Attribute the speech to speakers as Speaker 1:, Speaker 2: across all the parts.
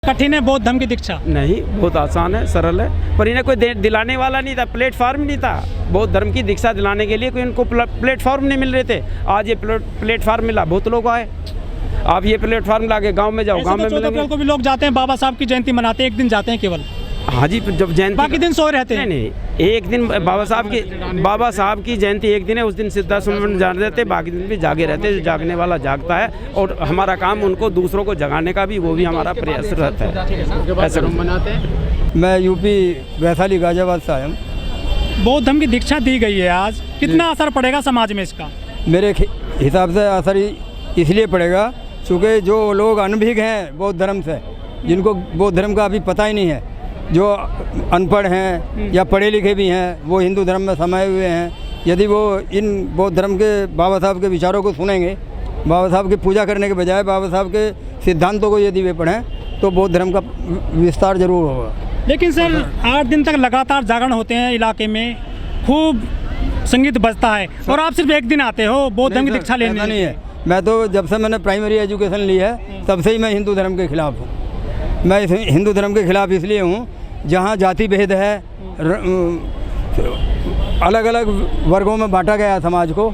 Speaker 1: कठिन है बौद्ध धर्म की दीक्षा?
Speaker 2: नहीं, बहुत आसान है, सरल है। पर इन्हें कोई दिलाने वाला नहीं था, प्लेटफॉर्म नहीं था। बौद्ध धर्म की दीक्षा दिलाने के लिए कोई इनको प्लेटफॉर्म नहीं मिल रहे थे। आज ये प्लेटफॉर्म मिला, बहुत लोग आए। आप ये प्लेटफॉर्म लाके गांव में जाओ, गांव में
Speaker 1: 14 अप्रैल को भी लोग जाते हैं, बाबा साहब की जयंती मनाते हैं, एक दिन जाते हैं केवल।
Speaker 2: हाँ जी, जब जयंती
Speaker 1: बाकी दिन सोए रहते हैं।
Speaker 2: नहीं, एक दिन बाबा साहब की जयंती एक दिन है, उस दिन सिद्धाश्रम जाने देते, बाकी दिन भी जागे रहते हैं। जो जागने वाला जागता है, और हमारा काम उनको दूसरों को जगाने का भी वो भी हमारा प्रयास रहता है। ऐसा मनाते हैं।
Speaker 3: मैं यूपी वैशाली गाजियाबाद से आया हूँ।
Speaker 1: बौद्ध धर्म की दीक्षा दी गई है आज, कितना असर पड़ेगा समाज में इसका?
Speaker 3: मेरे हिसाब से असर इसलिए पड़ेगा क्योंकि जो लोग अनभिज्ञ हैं बौद्ध धर्म से, जिनको बौद्ध धर्म का अभी पता ही नहीं है, जो अनपढ़ हैं या पढ़े लिखे भी हैं, वो हिंदू धर्म में समाये हुए हैं, यदि वो इन बौद्ध धर्म के बाबा साहब के विचारों को सुनेंगे, बाबा साहब की पूजा करने के बजाय बाबा साहब के सिद्धांतों को यदि वे पढ़ें, तो बौद्ध धर्म का विस्तार जरूर होगा।
Speaker 1: लेकिन सर 8 दिन तक लगातार जागरण होते हैं, इलाके में खूब संगीत बजता है, और आप सिर्फ एक दिन आते हो बौद्ध धर्म की दीक्षा लेने?
Speaker 3: ऐसा नहीं है। मैं तो जब से मैंने प्राइमरी एजुकेशन ली है, तब से ही मैं हिंदू धर्म के खिलाफ हूँ। मैं हिंदू धर्म के खिलाफ इसलिए हूँ, जहाँ जाति भेद है, अलग अलग वर्गों में बांटा गया समाज को,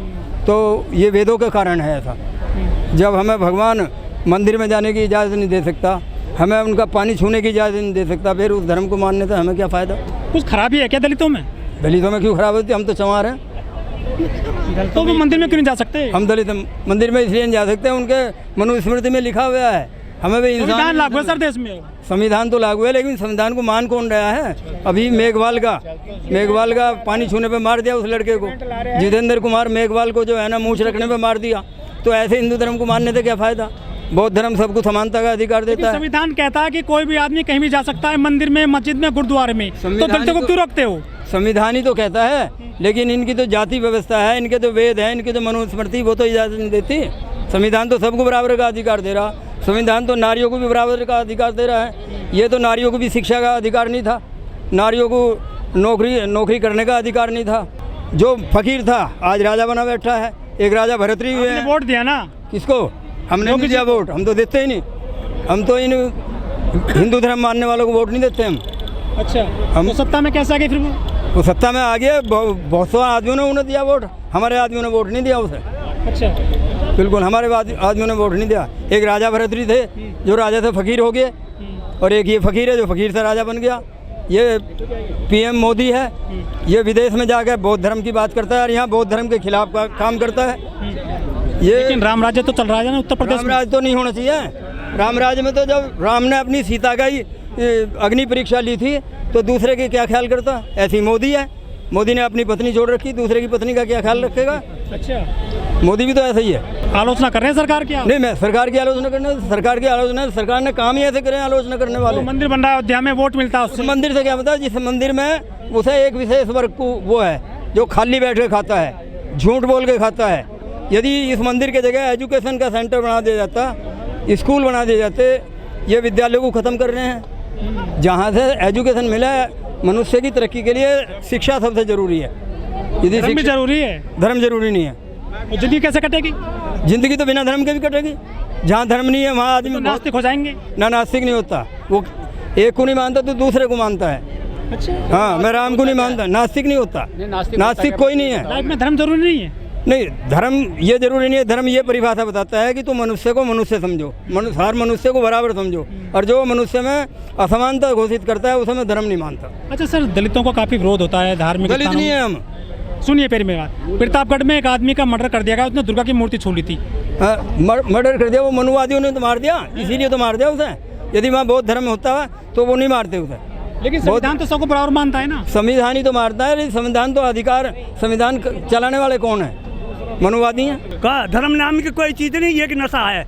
Speaker 3: तो ये वेदों के कारण है ऐसा। जब हमें भगवान मंदिर में जाने की इजाज़त नहीं दे सकता, हमें उनका पानी छूने की इजाज़त नहीं दे सकता, फिर उस धर्म को मानने से हमें क्या फ़ायदा?
Speaker 1: कुछ खराबी है क्या दलितों में?
Speaker 3: दलितों में क्यों खराब होती? हम तो चंवार हैं।
Speaker 1: तो वो मंदिर में क्यों नहीं जा सकते?
Speaker 3: हम दलित मंदिर में इसलिए नहीं जा सकते, उनके मनुस्मृति में लिखा हुआ है, हमें भी इंसान।
Speaker 1: संविधान लागू है सर देश में?
Speaker 3: संविधान तो लागू है, लेकिन संविधान को मान कौन रहा है? अभी मेघवाल का पानी छूने पे मार दिया उस लड़के को, जितेंद्र कुमार मेघवाल को जो है ना मूंछ रखने पे मार दिया। तो ऐसे हिंदू धर्म को मानने से क्या फ़ायदा? बौद्ध धर्म सबको समानता का अधिकार देता है।
Speaker 1: संविधान कहता है कि कोई भी आदमी कहीं भी जा सकता है, मंदिर में, मस्जिद में, गुरुद्वारे में, तो दलितों को क्यों रखते हो?
Speaker 3: संविधान ही तो कहता है, लेकिन इनकी तो जाति व्यवस्था है, इनके तो वेद है, इनके तो मनुस्मृति, वो तो इजाज़त नहीं देती। संविधान तो सबको बराबर का अधिकार दे रहा। संविधान तो नारियों को भी बराबर का अधिकार दे रहा है। ये तो नारियों को भी शिक्षा का अधिकार नहीं था, नारियों को नौकरी करने का अधिकार नहीं था। जो फकीर था आज राजा बना बैठा है। एक राजा भरतरी हुए हैं।
Speaker 1: वोट दिया ना?
Speaker 3: किसको? हमने नहीं दिया वोट, हम तो देते ही नहीं। हम तो इन हिंदू धर्म मानने वालों को वोट नहीं देते हम।
Speaker 1: अच्छा, हम तो सत्ता में कैसे आ गए फिर?
Speaker 3: वो सत्ता में आ गए, बहुत सारे आदमियों ने उन्हें दिया वोट, हमारे आदमियों ने वोट नहीं दिया उसे।
Speaker 1: अच्छा,
Speaker 3: बिल्कुल हमारे आदमियों ने वोट नहीं दिया। एक राजा भरतरी थे जो राजा से फकीर हो गए, और एक ये फकीर है जो फकीर से राजा बन गया। ये पीएम मोदी है, ये विदेश में जाकर बौद्ध धर्म की बात करता है और यहाँ बौद्ध धर्म के खिलाफ का काम करता है। ये
Speaker 1: लेकिन राम राज्य तो चल रहा है ना उत्तर प्रदेश में?
Speaker 3: राम राज्य तो नहीं होना चाहिए। राम राज्य में तो जब राम ने अपनी सीता का ही अग्नि परीक्षा ली थी, तो दूसरे के क्या ख्याल करता? ऐसी मोदी है, मोदी ने अपनी पत्नी छोड़ रखी, दूसरे की पत्नी का क्या ख्याल रखेगा?
Speaker 1: अच्छा,
Speaker 3: मोदी भी तो ऐसा ही है।
Speaker 1: आलोचना कर रहे हैं सरकार की?
Speaker 3: नहीं, मैं सरकार की आलोचना करने, सरकार की आलोचना, सरकार ने काम ही ऐसे करे आलोचना करने वाले।
Speaker 1: मंदिर बन रहा है अयोध्या में, वोट मिलता है
Speaker 3: उस मंदिर से क्या पता? जिस मंदिर में उसे एक विशेष वर्ग को वो है जो खाली बैठ के खाता है, झूठ बोल के खाता है। यदि इस मंदिर के जगह एजुकेशन का सेंटर बना दिया जाता, स्कूल बना दिए जाते, ये विद्यालयों को ख़त्म कर रहे हैं। जहाँ से एजुकेशन मिला है, मनुष्य की तरक्की के लिए शिक्षा सबसे ज़रूरी है। यदि
Speaker 1: धर्म भी जरूरी है?
Speaker 3: धर्म जरूरी नहीं है।
Speaker 1: जिंदगी कैसे कटेगी?
Speaker 3: जिंदगी तो बिना धर्म के भी कटेगी। जहाँ धर्म नहीं है वहाँ आदमी
Speaker 1: तो नास्तिक हो जाएंगे?
Speaker 3: ना, नास्तिक नहीं होता। वो एक को नहीं मानता तो दूसरे को मानता है।
Speaker 1: अच्छा,
Speaker 3: हाँ, मैं राम को नहीं मानता, नास्तिक नहीं होता। नास्तिक कोई नहीं है।
Speaker 1: लाइफ में धर्म जरूरी नहीं है?
Speaker 3: नहीं, धर्म ये जरूरी नहीं है। धर्म ये परिभाषा बताता है कि तुम मनुष्य को मनुष्य समझो, हर मनुष्य को बराबर समझो, और जो मनुष्य में असमानता घोषित करता है उसे मैं धर्म नहीं मानता।
Speaker 1: अच्छा सर, दलितों को काफ़ी विरोध होता है धार्मिक?
Speaker 3: दलित नहीं है हम।
Speaker 1: सुनिए मेरी बात, प्रतापगढ़ में एक आदमी का मर्डर कर दिया गया, उसने दुर्गा की मूर्ति छू ली थी।
Speaker 3: मर्डर कर दिया? वो मनुवादियों ने तो मार दिया, इसीलिए तो मार दिया उसे। यदि वहाँ बौद्ध धर्म होता तो वो नहीं मारते उसे।
Speaker 1: लेकिन संविधान तो सबको बराबर मानता है ना?
Speaker 3: संविधान ही तो मारता है। संविधान तो अधिकार, संविधान चलाने वाले कौन है? मनुवादी हैं।
Speaker 4: का धर्म नाम की कोई चीज़ नहीं, ये कि नशा है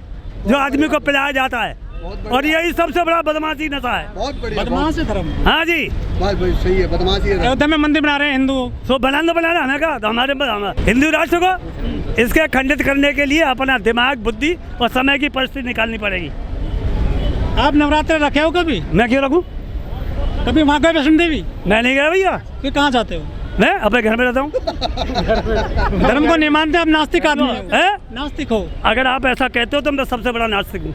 Speaker 4: जो आदमी को पिलाया जाता है, और यही सबसे बड़ा बदमाशी नशा है।
Speaker 5: बहुत बढ़िया,
Speaker 1: बदमाश है धर्म।
Speaker 4: हाँ जी,
Speaker 5: बात सही है, बदमाशी है।
Speaker 1: अयोध्या में मंदिर बना रहे हैं हिंदू,
Speaker 4: तो बनाना हमें का, तो हमारे हिंदू राष्ट्र को इसके खंडित करने के लिए अपना दिमाग, बुद्धि और समय की परिस्थिति निकालनी पड़ेगी।
Speaker 1: आप नवरात्र रखे हो कभी?
Speaker 4: मैं क्यों रखूँ?
Speaker 1: कभी वहाँ गए वैष्णो देवी?
Speaker 4: मैं नहीं गया भैया।
Speaker 1: फिर कहाँ जाते हो?
Speaker 4: मैं अपने घर में रहता हूँ।
Speaker 1: धर्म को नहीं मानते आप? नास्तिक आदमी
Speaker 4: है?
Speaker 1: नास्तिक हो?
Speaker 4: अगर आप ऐसा कहते हो तो मैं सबसे बड़ा नास्तिक हूँ।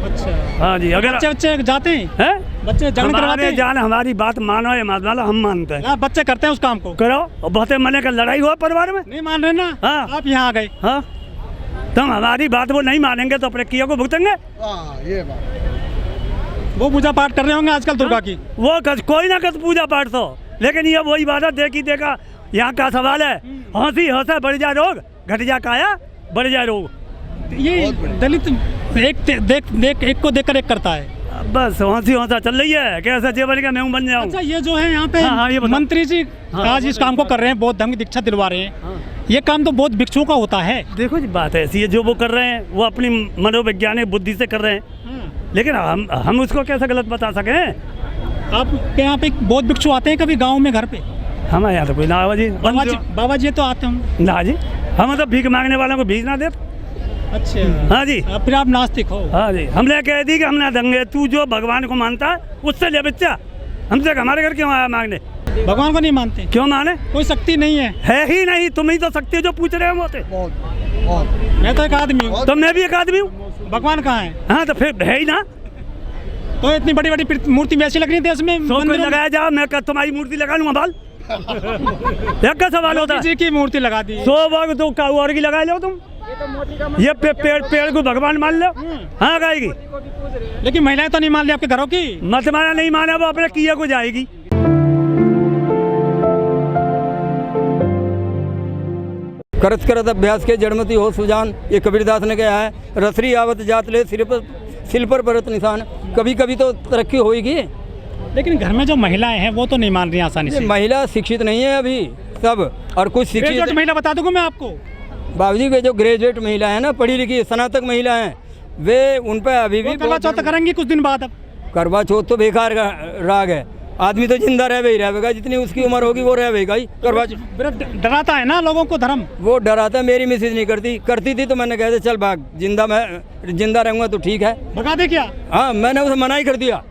Speaker 1: अच्छा,
Speaker 4: हाँ जी, अगर
Speaker 1: बच्चे जाते हैं,
Speaker 4: हैं
Speaker 1: बच्चे जागरण करवाते
Speaker 4: हमारे
Speaker 1: हैं।
Speaker 4: जान हमारी बात मानो या मत मानो, हम मानते हैं।
Speaker 1: हाँ, बच्चे करते हैं उस काम को।
Speaker 4: करो, और बहुत मने का लड़ाई हुआ परिवार में।
Speaker 1: नहीं मान रहे ना,
Speaker 4: हाँ।
Speaker 1: आप यहाँ आ गए।
Speaker 4: हाँ, तुम हमारी बात वो नहीं मानेंगे तो अपने किया को भुगतेंगे।
Speaker 5: हाँ ये बात।
Speaker 1: वो पूजा पाठ कर रहे होंगे आजकल दुर्गा की।
Speaker 4: वो कोई ना कर पूजा पाठ तो, लेकिन ये वो इबादत देखी देखा। यहाँ का सवाल है, हंसी हंसा बढ़ जा रोग, घट जा काया बढ़ जा रोग।
Speaker 1: ये दलित एक को देखकर एक करता है।
Speaker 4: बस हंसी हंसा चल रही है, कैसा जेवर का मैं बन जाऊँ।
Speaker 1: अच्छा, ये जो है यहाँ पे
Speaker 4: हाँ, ये बताओ।
Speaker 1: मंत्री जी आज इस काम को कर रहे हैं, बौद्ध धर्म की दीक्षा दिलवा रहे हैं। ये काम तो बौद्ध भिक्षुओं का होता है।
Speaker 4: देखो जी, बात ऐसी है, जो वो कर रहे हैं वो अपनी मनोवैज्ञानिक बुद्धि से कर रहे हैं, लेकिन हम उसको कैसे गलत बता सकें।
Speaker 1: आपके यहाँ पे बौद्ध भिक्षु आते हैं कभी गाँव में घर पे?
Speaker 4: हमारे यहाँ तो कोई ना बाबा जी।
Speaker 1: बाबा जी तो आते होंगे
Speaker 4: ना जी, हम तो भीख मांगने वालों को भीख ना दे।
Speaker 1: अच्छा,
Speaker 4: हाँ जी,
Speaker 1: फिर आप नास्तिक हो?
Speaker 4: हाँ जी, हमने कह दी कि हम ना देंगे, तू जो भगवान को मानता है उससे ले बच्चा, हमसे हमारे घर क्यों आया मांगने।
Speaker 1: भगवान को नहीं मानते?
Speaker 4: क्यों माने,
Speaker 1: कोई शक्ति नहीं है
Speaker 4: ही नहीं। तुम ही तो शक्ति हो जो पूछ रहे हो मुझसे।
Speaker 5: बहुत बहुत।
Speaker 1: मैं तो एक आदमी हूँ।
Speaker 4: तो मैं भी एक आदमी हूँ।
Speaker 1: भगवान कहाँ है?
Speaker 4: हाँ, तो फिर है ही ना।
Speaker 1: तो इतनी बड़ी बड़ी मूर्ति वैसी लग रही थी उसमें,
Speaker 4: तो कोई
Speaker 1: मंदिरों में।
Speaker 4: लगाया जाओ, मैं तुम्हारी मूर्ति लगा लूंगा बाल। एक का सवाल होता है।
Speaker 1: जी की मूर्ति लगा दी।
Speaker 4: 100 बार तो काऊ और की लगा लो तुम। ये पेड़ को भगवान मान लो। हाँ, गाएगी।
Speaker 1: लेकिन महिलाएं तो नहीं मान ली आपके घरों की?
Speaker 4: मत माना, नहीं माना, वो अपने किया को जाएगी।
Speaker 3: करत करत अभ्यास के जड़मती हो सुजान, ये कबीरदास ने कहा है। रसरी आवत जात ले सिर पर परत निशान। कभी कभी तो तरक्की होगी।
Speaker 1: लेकिन घर में जो महिलाएं हैं वो तो नहीं मान रही आसानी से।
Speaker 3: महिला शिक्षित नहीं है अभी सब, और कुछ शिक्षित
Speaker 1: महिला बता दूंगा मैं आपको।
Speaker 3: बाबूजी के जो ग्रेजुएट महिला है ना, पढ़ी लिखी स्नातक महिला हैं, वे उन पर अभी भी
Speaker 1: करवा चौथ करेंगी कुछ दिन बाद। अब
Speaker 3: करवा चौथ तो बेकार का राग है। आदमी तो जिंदा रह ही रहेगा, जितनी उसकी उम्र होगी वो रहेगा ही। करवा
Speaker 1: डराता है ना लोगों को धर्म।
Speaker 3: वो डराता। मेरी मिसेज नहीं करती थी तो मैंने कहा चल भाग, मैं जिंदा रहूंगा तो ठीक है।
Speaker 1: भगा दे क्या?
Speaker 3: हाँ, मैंने उसे मना ही कर दिया।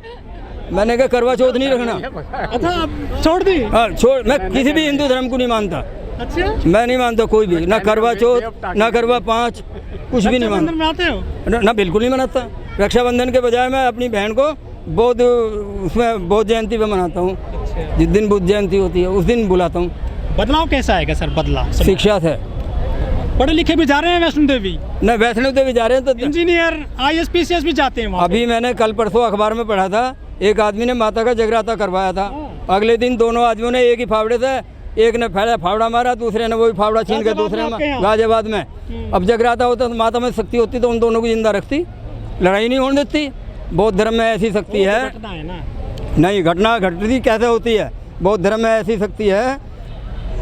Speaker 3: मैंने कहा करवा चौथ नहीं रखना।
Speaker 1: अच्छा, अब छोड़ दी?
Speaker 3: हाँ, छोड़। मैं किसी भी हिंदू धर्म को नहीं मानता।
Speaker 1: अच्छा,
Speaker 3: मैं नहीं मानता कोई भी, ना करवा चौथ ना करवा पाँच, कुछ भी नहीं मानता।
Speaker 1: मनाते हो?
Speaker 3: ना बिल्कुल नहीं मनाता। रक्षाबंधन के बजाय मैं अपनी बहन को बौद्ध बौद्ध जयंती पे मनाता हूँ। जिस दिन बुद्ध जयंती होती है उस दिन बुलाता हूँ।
Speaker 1: बदलाव कैसा आएगा सर? बदलाव
Speaker 3: शिक्षा से।
Speaker 1: पढ़े लिखे भी जा रहे हैं वैष्णो देवी।
Speaker 3: न वैष्णो देवी जा रहे हैं तो
Speaker 1: इंजीनियर IAS PCS भी जाते हैं वहाँ।
Speaker 3: अभी मैंने कल परसों अखबार में पढ़ा था, एक आदमी ने माता का जगराता करवाया था। अगले दिन दोनों आदमियों ने एक ही फावड़े से, एक ने फावड़ा मारा, दूसरे ने वही फावड़ा छीन के दूसरे में गाजियाबाद में। अब जगराता होता तो माता में शक्ति होती तो उन दोनों को जिंदा रखती, लड़ाई नहीं होने देती। बौद्ध धर्म में ऐसी शक्ति है नहीं। घटना घटती कैसे होती है? बौद्ध धर्म में ऐसी शक्ति है।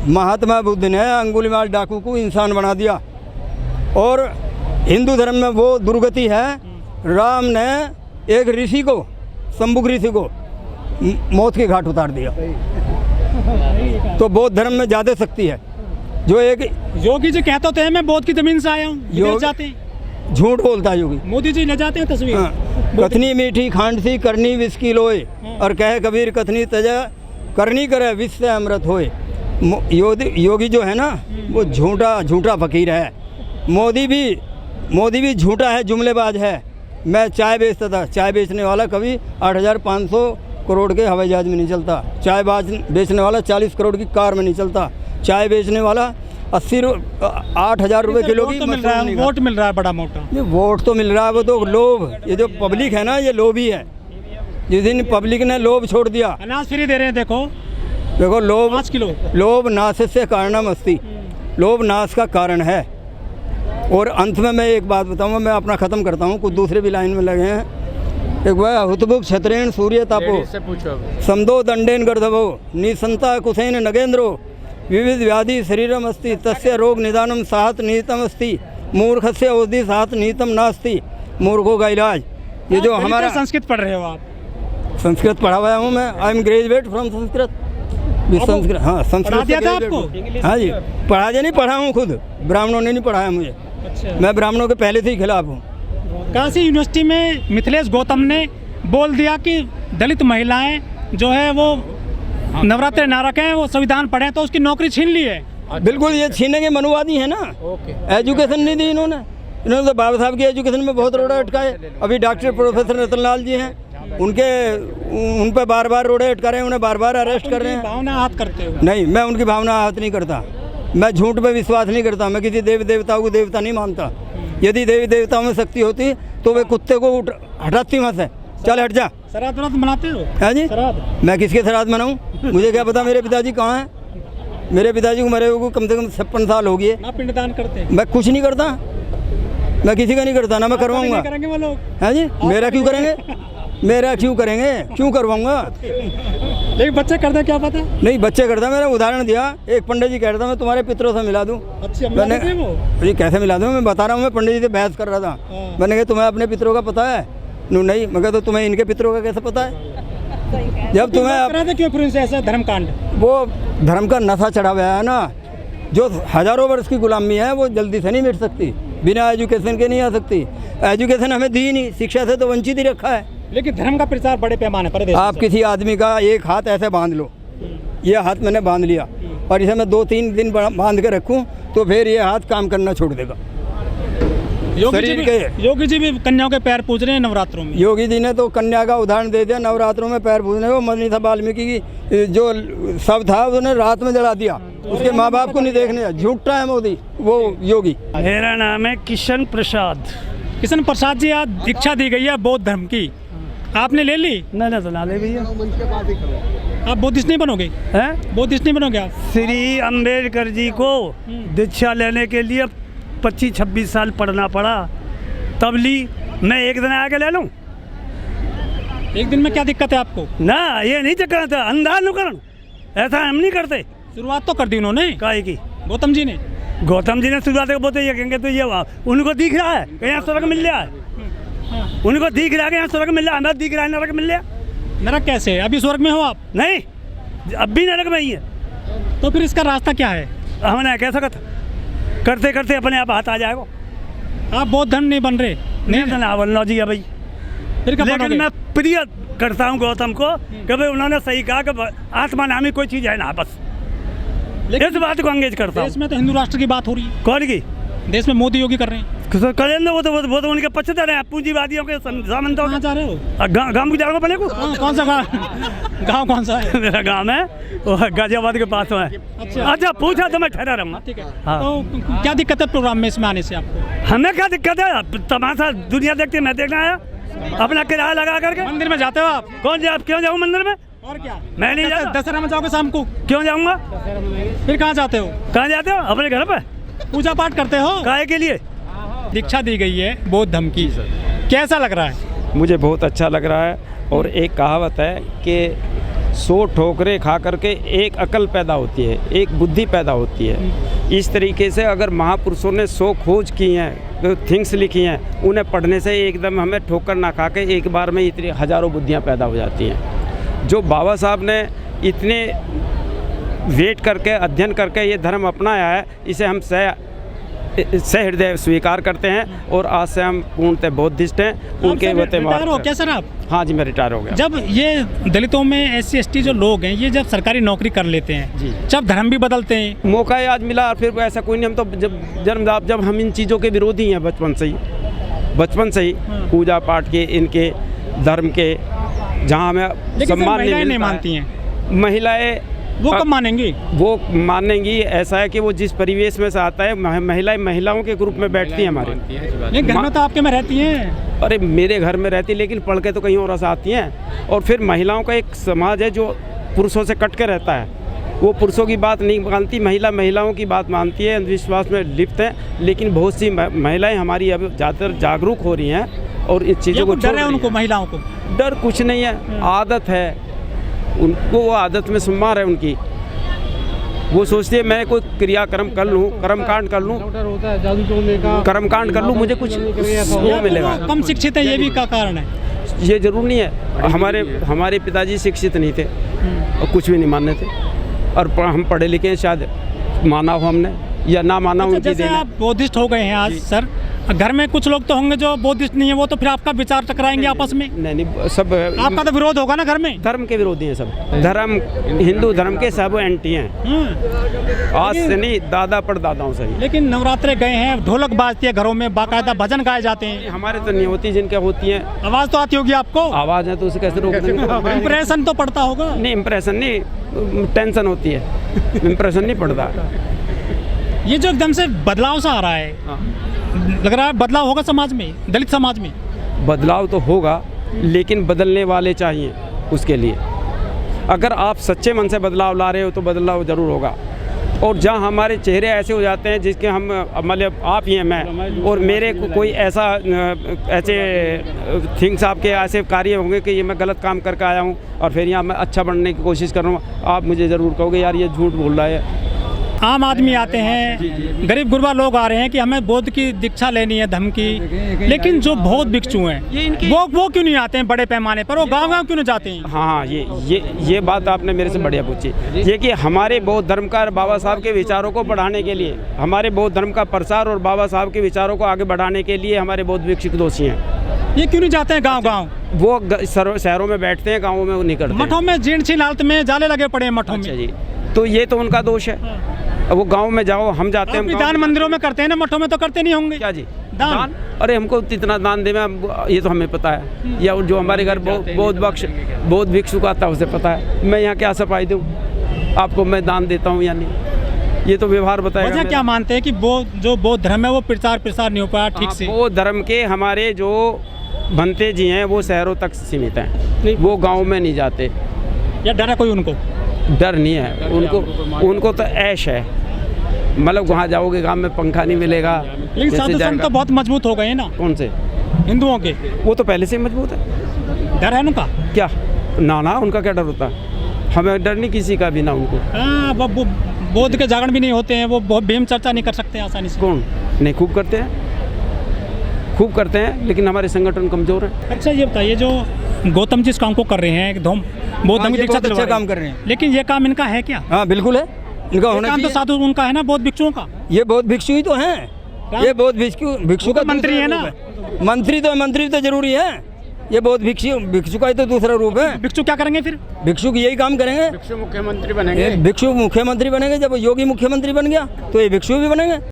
Speaker 3: महात्मा बुद्ध ने अंगुलीमाल डाकू को इंसान बना दिया, और हिंदू धर्म में वो दुर्गति है। राम ने एक ऋषि को, शंभुक ऋषि को मौत के घाट उतार दिया। तो बौद्ध धर्म में ज़्यादा शक्ति है। जो एक
Speaker 1: योगी जी कहते होते हैं मैं बौद्ध की जमीन से आया हूँ, विदेश जाते हैं।
Speaker 3: झूठ बोलता है योगी।
Speaker 1: मोदी जी ले जाते हैं तस्वीर।
Speaker 3: कथनी मीठी खांड सी करनी विष की लोए, और कहे कबीर कथनी तजा करनी करे विष से अमृत होए। योगी जो है ना वो झूठा फकीर है। मोदी भी झूठा है, जुमलेबाज है। मैं चाय बेचता था, चाय बेचने वाला कभी 8,500 करोड़ के हवाई जहाज में नहीं चलता। चाय बेचने वाला 40 करोड़ की कार में नहीं चलता। चाय बेचने वाला 8,000 रुपये किलो की
Speaker 1: वोट मिल रहा है बड़ा मोटा।
Speaker 3: ये वोट तो मिल रहा है, वो तो लोभ। ये जो पब्लिक है ना, ये लोभी है। जिस दिन पब्लिक ने लोभ छोड़ दिया।
Speaker 1: अनाज फ्री दे रहे हैं, देखो
Speaker 3: लोभ
Speaker 1: 5 किलो।
Speaker 3: लोभ नाश से कारणम अस्ति। लोभ नाश का कारण है। और अंत में मैं एक बात बताऊंगा, मैं अपना ख़त्म करता हूँ, कुछ दूसरे भी लाइन में लगे हैं। एक बार हुतबुक क्षत्रेण सूर्य तापो समदो दंडेन गर्धवो निसंता कुसेन नगेंद्रो विविध व्याधि शरीरम अस्ति तस्य रोग निदानम साहत निहितम अस्ति मूर्खस्य औषधि साहत निहितम नास्ति। मूर्खों का इलाज। ये जो हमारा
Speaker 1: संस्कृत पढ़ रहे हो आप?
Speaker 3: संस्कृत पढ़ा हुआ हूँ मैं। I am graduate from Sanskrit. Sanskrit, हाँ, संस्कृत
Speaker 1: दिया था आपको?
Speaker 3: हाँ जी, पढ़ा नहीं, पढ़ा हूँ खुद। ब्राह्मणों ने नहीं पढ़ाया मुझे।
Speaker 1: अच्छा।
Speaker 3: मैं ब्राह्मणों के पहले से ही खिलाफ हूँ।
Speaker 1: काशी यूनिवर्सिटी में मिथिलेश गौतम ने बोल दिया कि दलित महिलाएं जो है वो नवरात्र ना रखें, वो संविधान पढ़ें, तो उसकी नौकरी छीन ली है।
Speaker 3: बिल्कुल, ये छीनेंगे, मनुवादी है ना। एजुकेशन नहीं दी इन्होंने। इन्होंने तो बाबा साहब की एजुकेशन में बहुत रोड़े अटकाए। अभी डॉक्टर प्रोफेसर रतन लाल जी हैं, उन पर बार बार रोड़े अटका रहे हैं, उन्हें बार बार अरेस्ट कर रहे हैं।
Speaker 1: भावना आहत करते हो?
Speaker 3: नहीं, मैं उनकी भावना आहत नहीं करता। मैं झूठ पे विश्वास नहीं करता। मैं किसी देवी देवताओं को देवता नहीं मानता। यदि देवी देवताओं में शक्ति होती तो वे कुत्ते को हटाती वहाँ से, चल हट जा।
Speaker 1: श्राद्ध व्रत मनाते हो?
Speaker 3: है जी।
Speaker 1: श्राद्ध
Speaker 3: मैं किसके श्राद्ध मनाऊँ? मुझे क्या पता मेरे पिताजी कहाँ हैं। मेरे पिताजी को मरे हुए कम से कम 56 साल हो गए।
Speaker 1: ना पिंडदान करते?
Speaker 3: मैं कुछ नहीं करता, मैं किसी का नहीं करता, ना मैं करवाऊँगा।
Speaker 1: करेंगे वो लोग?
Speaker 3: है जी। मेरा क्यों करेंगे? मेरा क्यों करेंगे? क्यों करवाऊँगा?
Speaker 1: लेकिन बच्चे करते क्या पता?
Speaker 3: नहीं, बच्चे करता। मैंने उदाहरण दिया, एक पंडित जी कह रहा था मैं तुम्हारे पितरों से मिला दूं।
Speaker 1: अच्छा,
Speaker 3: मैंने
Speaker 1: वो
Speaker 3: जी कैसे मिला दूं? मैं बता रहा हूँ, मैं पंडित जी से बहस कर रहा था। मैंने कहा तुम्हें अपने पितरों का पता है? नहीं। मैं तो तुम्हें इनके पितरों का कैसे पता है? जब तुम्हें
Speaker 1: क्यों फिर उनसे ऐसा धर्मकांड?
Speaker 3: वो धर्म का नशा चढ़ा हुआ है ना, जो हजारों वर्ष की गुलामी है वो जल्दी से नहीं मिट सकती, बिना एजुकेशन के नहीं आ सकती। एजुकेशन हमें दी नहीं, शिक्षा से तो वंचित ही रखा है।
Speaker 1: लेकिन धर्म का प्रचार बड़े पैमाने पर है।
Speaker 3: आप किसी आदमी का एक हाथ ऐसे बांध लो, ये हाथ मैंने बांध लिया और इसे मैं 2-3 दिन बांध के रखूं तो फिर ये हाथ काम करना छोड़ देगा।
Speaker 1: योगी जी भी कन्याओं के पैर पूज रहे हैं नवरात्रों में।
Speaker 3: योगी जी ने तो कन्या का उदाहरण दे दिया नवरात्रों में पैर पूजने को। मनीषा वाल्मीकि की जो सब था उन्होंने रात में जला दिया, उसके माँ बाप को नहीं देखने। झूठा है मोदी, वो योगी।
Speaker 4: मेरा नाम है किशन प्रसाद।
Speaker 1: किशन प्रसाद जी, आज दीक्षा दी गई है बौद्ध धर्म की, आपने ले ली?
Speaker 4: नहीं तो ना ले भैया।
Speaker 5: मंच के बाद ही करो।
Speaker 1: आप बौद्धिस्ट नहीं बनोगे?
Speaker 4: हैं?
Speaker 1: बौद्धिस्ट नहीं बनोगे आप?
Speaker 4: श्री अम्बेडकर जी को दीक्षा लेने के लिए 25-26 साल पढ़ना पड़ा, तब ली। मैं एक दिन आके ले लूँ?
Speaker 1: एक दिन में क्या दिक्कत है आपको?
Speaker 4: ना, ये नहीं चक्कर था अंधानुकरण, ऐसा हम नहीं करते।
Speaker 1: शुरुआत तो कर दी उन्होंने,
Speaker 4: काहे की?
Speaker 1: गौतम जी ने।
Speaker 4: गौतम जी ने शुरुआत को बोलते ये कहेंगे तो ये उनको दिख रहा है कि यहाँ स्वर्ग मिल रहा है, उनको दिख रहा है कि यहाँ स्वर्ग मिल रहा है, हमें दिख रहा है नरक मिल रहा है।
Speaker 1: नरक कैसे? अभी स्वर्ग में हो आप?
Speaker 4: नहीं, अब भी नरक में ही है।
Speaker 1: तो फिर इसका रास्ता क्या है?
Speaker 4: हमने कह सकता, करते करते अपने आप हाथ आ जाएगा।
Speaker 1: आप बौद्ध धर्म नहीं बन रहे?
Speaker 4: नहीं ना बनना जी है भाई।
Speaker 1: फिर क्या
Speaker 4: लेकिन
Speaker 1: बनोगे?
Speaker 4: मैं प्रिय करता हूँ गौतम को कि भाई उन्होंने सही कहा कि आत्मा नामी कोई चीज़ है ना, बस इस बात को अंगेज करता हूँ।
Speaker 1: देश में तो हिंदू राष्ट्र की बात हो रही है।
Speaker 4: कौन की?
Speaker 1: देश में मोदी योगी कर रहे हैं।
Speaker 4: करेंगे वो तो उनके पक्षधर हैं, पूंजीवादियों के सामंत।
Speaker 1: कहाँ जा रहे हो?
Speaker 4: गाँव को जा रहा हूँ अपने को।
Speaker 1: कौन सा गाँव कौन सा है?
Speaker 4: मेरा गाँव है वो गाजियाबाद के पास है। अच्छा पूछा तो मैं ठहरा रहूँगा।
Speaker 1: ठीक है।
Speaker 4: हाँ।
Speaker 1: तो क्या दिक्कत है प्रोग्राम में इसमें आने से आपको?
Speaker 4: हमें क्या दिक्कत है? तमाशा दुनिया देखती है, मैं देखना आया अपना किराया लगा करके।
Speaker 1: मंदिर में जाते हो आप?
Speaker 4: कौन जाए? क्यों जाऊँ मंदिर में?
Speaker 1: और क्या?
Speaker 4: मैं नहीं जाता।
Speaker 1: दशहरा में जाओगे शाम को?
Speaker 4: क्यों जाऊँगा?
Speaker 1: फिर कहाँ जाते हो?
Speaker 4: कहाँ जाते हो? अपने घर पे
Speaker 1: पूजा पाठ करते हो?
Speaker 4: काहे के लिए?
Speaker 1: दीक्षा दी गई है बौद्ध धर्म की, कैसा लग रहा है?
Speaker 2: मुझे बहुत अच्छा लग रहा है। और एक कहावत है कि 100 ठोकरें खा करके एक अकल पैदा होती है, एक बुद्धि पैदा होती है। इस तरीके से अगर महापुरुषों ने 100 खोज की हैं, थिंग्स लिखी हैं, उन्हें पढ़ने से एकदम हमें ठोकर ना खा के एक बार में इतनी हज़ारों बुद्धियाँ पैदा हो जाती हैं। जो बाबा साहब ने इतने वेट करके अध्ययन करके ये धर्म अपनाया है, इसे हम सहृदय स्वीकार करते हैं। और आज से हम पूर्णतः बौद्धिस्ट हैं, उनके वते
Speaker 1: रिटायर हो क्या सर आप?
Speaker 2: हाँ जी, मैं रिटायर हो गया।
Speaker 1: जब ये दलितों में SC ST जो लोग हैं, ये जब सरकारी नौकरी कर लेते हैं
Speaker 2: जी,
Speaker 1: जब धर्म भी बदलते हैं।
Speaker 2: मौका ही आज मिला, फिर ऐसा कोई नहीं। हम तो जब हम इन चीज़ों के विरोधी हैं बचपन से ही पूजा पाठ के, इनके धर्म के, जहाँ हमें सम्मान नहीं मानती हैं महिलाएं।
Speaker 1: वो कब मानेंगी?
Speaker 2: वो मानेंगी। ऐसा है कि वो जिस परिवेश में से आता है, महिलाओं के ग्रुप में बैठती हैं हमारे।
Speaker 1: घर में तो आपके में रहती हैं।
Speaker 2: अरे मेरे घर में रहती, लेकिन पढ़ के तो कहीं और से आती हैं। और फिर महिलाओं का एक समाज है जो पुरुषों से कट के रहता है, वो पुरुषों की बात नहीं मानती, महिलाओं की बात मानती है, अंधविश्वास में लिप्त हैं। लेकिन बहुत सी महिलाएं हमारी अब ज़्यादातर जागरूक हो रही हैं और इस चीज़ों को
Speaker 1: डर है उनको, महिलाओं को
Speaker 2: डर कुछ नहीं है, आदत है उनको, वो आदत में शुमार है उनकी। वो सोचती है मैं कोई क्रियाक्रम कर लूँ, कर्मकांड कर लूँ, कर्मकांड कर लूँ, मुझे कुछ वो मिलेगा।
Speaker 1: कम शिक्षित है, ये भी का कारण है।
Speaker 2: ये जरूर नहीं है। हमारे पिताजी शिक्षित नहीं थे और कुछ भी नहीं मानने थे, और हम पढ़े लिखे हैं, शायद माना हो हमने या ना माना।
Speaker 1: अच्छा, जैसे आप बौद्धिस्ट हो गए हैं आज सर, घर में कुछ लोग तो होंगे जो बुद्धिस्ट नहीं है, वो तो फिर आपका विचार टकराएंगे आपस में।
Speaker 2: नहीं सब
Speaker 1: आपका तो विरोध होगा ना घर में।
Speaker 2: धर्म के विरोधी हैं सब, धर्म हिंदू धर्म के सब एंटी हैं, आज से नहीं दादा परदादाओं से ही।
Speaker 1: लेकिन नवरात्रे गए हैं, ढोलक बाजती है घरों में, बाकायदा भजन गाए जाते हैं।
Speaker 2: हमारे तो नहीं होती, जिनके होती हैं
Speaker 1: आवाज़ तो आती होगी आपको।
Speaker 2: आवाज़ है तो उसे कैसे रोक देंगे?
Speaker 1: इम्प्रेशन तो पड़ता होगा।
Speaker 2: नहीं इम्प्रेशन नहीं, टेंशन होती है, इम्प्रेशन नहीं पड़ता।
Speaker 1: ये जो एकदम से बदलाव सा आ रहा है, लग रहा है बदलाव होगा समाज में, दलित समाज में।
Speaker 2: बदलाव तो होगा, लेकिन बदलने वाले चाहिए उसके लिए। अगर आप सच्चे मन से बदलाव ला रहे हो तो बदलाव ज़रूर होगा। और जहाँ हमारे चेहरे ऐसे हो जाते हैं जिसके हम मतलब आप ही हैं मैं और मेरे को कोई ऐसा ऐसे थिंग्स आपके ऐसे कार्य होंगे कि ये मैं गलत काम करके आया हूँ और फिर यहाँ मैं अच्छा बनने की कोशिश कर रहा हूँ, आप मुझे ज़रूर कहोगे यार ये झूठ बोल रहा है।
Speaker 1: आम आदमी आते हैं, गरीब गुरबा लोग आ रहे हैं कि हमें बौद्ध की दीक्षा लेनी है, धर्म की। लेकिन जो बौद्ध भिक्षु हैं वो क्यों नहीं आते हैं बड़े पैमाने पर, वो गांव-गांव क्यों नहीं जाते हैं?
Speaker 2: हाँ ये बात आपने मेरे से बढ़िया पूछी। ये कि हमारे बौद्ध धर्म का बाबा साहब के विचारों को बढ़ाने के लिए, हमारे बौद्ध धर्म का प्रसार और बाबा साहब के विचारों को आगे बढ़ाने के लिए हमारे बौद्ध भिक्षुक दोषी हैं।
Speaker 1: ये क्यों नहीं जाते हैं गाँव-गाँव?
Speaker 2: वो शहरों में बैठते हैं, गाँवों में वो नहीं करते।
Speaker 1: मठों में जीर्ण शीर्ण हालत में जाले लगे पड़े हैं मठों में।
Speaker 2: जी, तो ये तो उनका दोष है। अब वो गांव में जाओ, हम जाते हैं
Speaker 1: दान मंदिरों में करते हैं ना, मठों में तो करते नहीं होंगे।
Speaker 2: क्या जी
Speaker 1: दान?
Speaker 2: अरे हमको इतना दान दे, ये तो हमें पता है, या जो हमारे घर बौद्ध भिक्षुक आता है उसे पता है। मैं यहाँ क्या सफाई दूँ आपको, मैं दान देता हूँ या नहीं, ये तो व्यवहार बताएगा।
Speaker 1: वजह क्या मानते हैं कि जो बौद्ध धर्म है वो प्रचार नहीं हो पाया ठीक से?
Speaker 2: बौद्ध धर्म के हमारे जो भंते जी हैं वो शहरों तक सीमित हैं, वो गाँव में नहीं जाते।
Speaker 1: या डर है कोई उनको?
Speaker 2: डर नहीं है उनको तो ऐश है, मतलब वहाँ जाओगे गांव में पंखा नहीं मिलेगा।
Speaker 1: लेकिन साधु संत तो बहुत मजबूत हो गए हैं ना।
Speaker 2: कौन से?
Speaker 1: हिंदुओं के।
Speaker 2: वो तो पहले से मजबूत है।
Speaker 1: डर है उनका?
Speaker 2: क्या ना उनका क्या डर होता है, हमें डर नहीं किसी का भी ना उनको।
Speaker 1: हाँ, वो बौद्ध के जागरण भी नहीं होते हैं, वो बहुत भीम चर्चा नहीं कर सकते आसानी से।
Speaker 2: कौन नहीं? खूब करते हैं, लेकिन हमारे संगठन कमजोर है।
Speaker 1: अच्छा ये बताइए, जो गौतम जी इस काम को कर रहे हैं, एकदम बौद्ध धर्म की दीक्षा
Speaker 3: अच्छा काम कर रहे हैं,
Speaker 1: लेकिन ये काम इनका है क्या?
Speaker 3: हाँ बिल्कुल है, इनका होना
Speaker 1: काम तो साधु उनका है ना, बौद्ध भिक्षुओं का।
Speaker 3: ये बौद्ध भिक्षु ही तो हैं, ये बौद्ध भिक्षु का
Speaker 1: मंत्री है ना।
Speaker 3: मंत्री तो जरूरी है, ये बौद्ध भिक्षु का ही तो दूसरा रूप है।
Speaker 1: भिक्षु क्या करेंगे फिर?
Speaker 3: भिक्षु यही काम करेंगे,
Speaker 2: भिक्षु मुख्यमंत्री बनेंगे।
Speaker 3: भिक्षु मुख्यमंत्री बनेंगे। जब योगी मुख्यमंत्री बन गया तो ये भिक्षु भी बनेंगे।